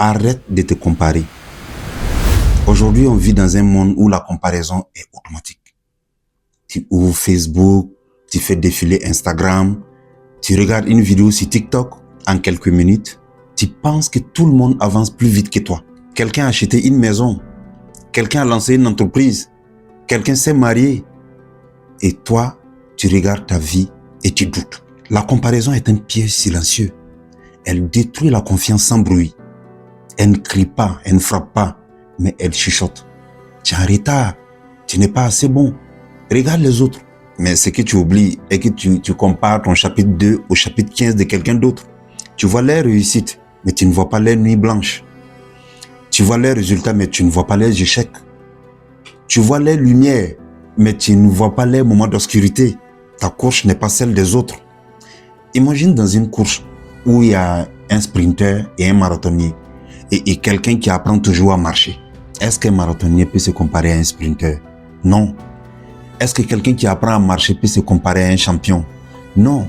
Arrête de te comparer. Aujourd'hui, on vit dans un monde où la comparaison est automatique. Tu ouvres Facebook, tu fais défiler Instagram, tu regardes une vidéo sur TikTok en quelques minutes, tu penses que tout le monde avance plus vite que toi. Quelqu'un a acheté une maison, quelqu'un a lancé une entreprise, quelqu'un s'est marié. Et toi, tu regardes ta vie et tu doutes. La comparaison est un piège silencieux. Elle détruit la confiance sans bruit. Elle ne crie pas, elle ne frappe pas, mais elle chuchote. Tu es en retard, tu n'es pas assez bon. Regarde les autres. Mais ce que tu oublies est que tu compares ton chapitre 2 au chapitre 15 de quelqu'un d'autre. Tu vois les réussites, mais tu ne vois pas les nuits blanches. Tu vois les résultats, mais tu ne vois pas les échecs. Tu vois les lumières, mais tu ne vois pas les moments d'obscurité. Ta course n'est pas celle des autres. Imagine dans une course où il y a un sprinter et un marathonnier et quelqu'un qui apprend toujours à marcher. Est-ce qu'un marathonnier peut se comparer à un sprinter? Non. Est-ce que quelqu'un qui apprend à marcher peut se comparer à un champion? Non.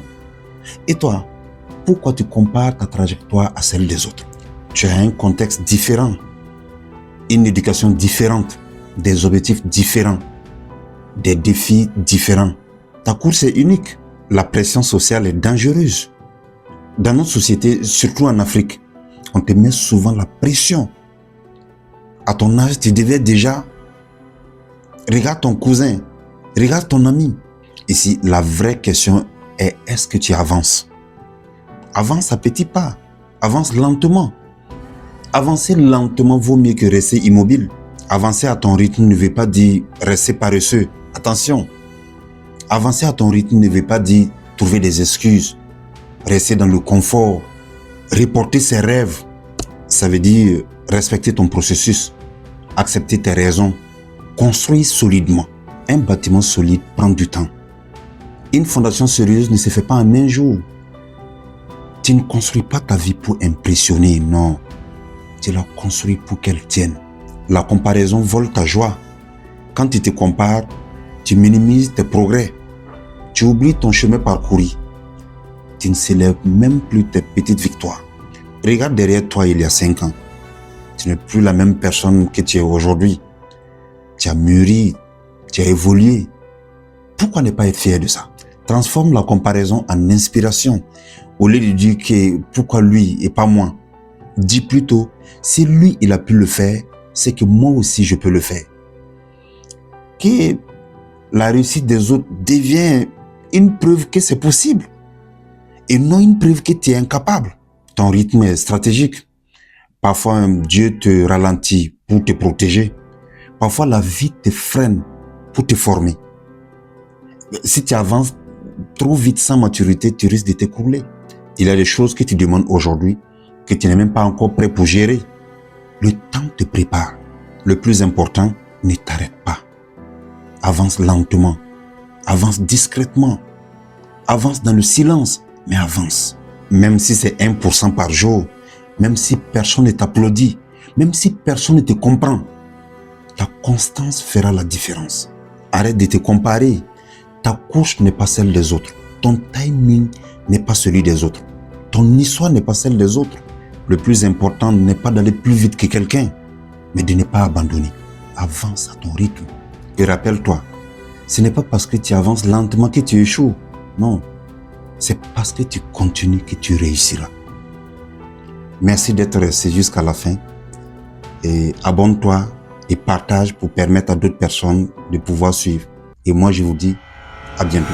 Et toi, pourquoi tu compares ta trajectoire à celle des autres? Tu as un contexte différent, une éducation différente, des objectifs différents, des défis différents. Ta course est unique. La pression sociale est dangereuse. Dans notre société, surtout en Afrique, on te met souvent la pression. À ton âge, tu devais déjà... Regarde ton cousin, regarde ton ami. Ici, la vraie question est, est-ce que tu avances? Avance à petits pas, avance lentement. Avancer lentement vaut mieux que rester immobile. Avancer à ton rythme ne veut pas dire rester paresseux. Attention, avancer à ton rythme ne veut pas dire trouver des excuses, rester dans le confort, reporter ses rêves. Ça veut dire respecter ton processus, accepter tes raisons, construire solidement. Un bâtiment solide prend du temps. Une fondation sérieuse ne se fait pas en un jour. Tu ne construis pas ta vie pour impressionner, non. Tu la construis pour qu'elle tienne. La comparaison vole ta joie. Quand tu te compares, tu minimises tes progrès. Tu oublies ton chemin parcouru. Tu ne célèbres même plus tes petites victoires. Regarde derrière toi il y a 5 ans. Tu n'es plus la même personne que tu es aujourd'hui. Tu as mûri, tu as évolué. Pourquoi ne pas être fier de ça? Transforme la comparaison en inspiration. Au lieu de dire que pourquoi lui et pas moi, dis plutôt, si lui il a pu le faire, c'est que moi aussi je peux le faire. Que la réussite des autres devient une preuve que c'est possible et non une preuve que tu es incapable. Ton rythme est stratégique. Parfois, Dieu te ralentit pour te protéger. Parfois, la vie te freine pour te former. Si tu avances trop vite sans maturité, tu risques de t'écrouler. Il y a des choses que tu demandes aujourd'hui que tu n'es même pas encore prêt pour gérer. Le temps te prépare. Le plus important, ne t'arrête pas. Avance lentement. Avance discrètement. Avance dans le silence, mais avance. Même si c'est 1% par jour, même si personne ne t'applaudit, même si personne ne te comprend, la constance fera la différence. Arrête de te comparer. Ta course n'est pas celle des autres. Ton timing n'est pas celui des autres. Ton histoire n'est pas celle des autres. Le plus important n'est pas d'aller plus vite que quelqu'un, mais de ne pas abandonner. Avance à ton rythme. Et rappelle-toi, ce n'est pas parce que tu avances lentement que tu échoues. Non, c'est parce que tu continues que tu réussiras. Merci d'être resté jusqu'à la fin. Et abonne-toi et partage pour permettre à d'autres personnes de pouvoir suivre. Et moi, je vous dis à bientôt.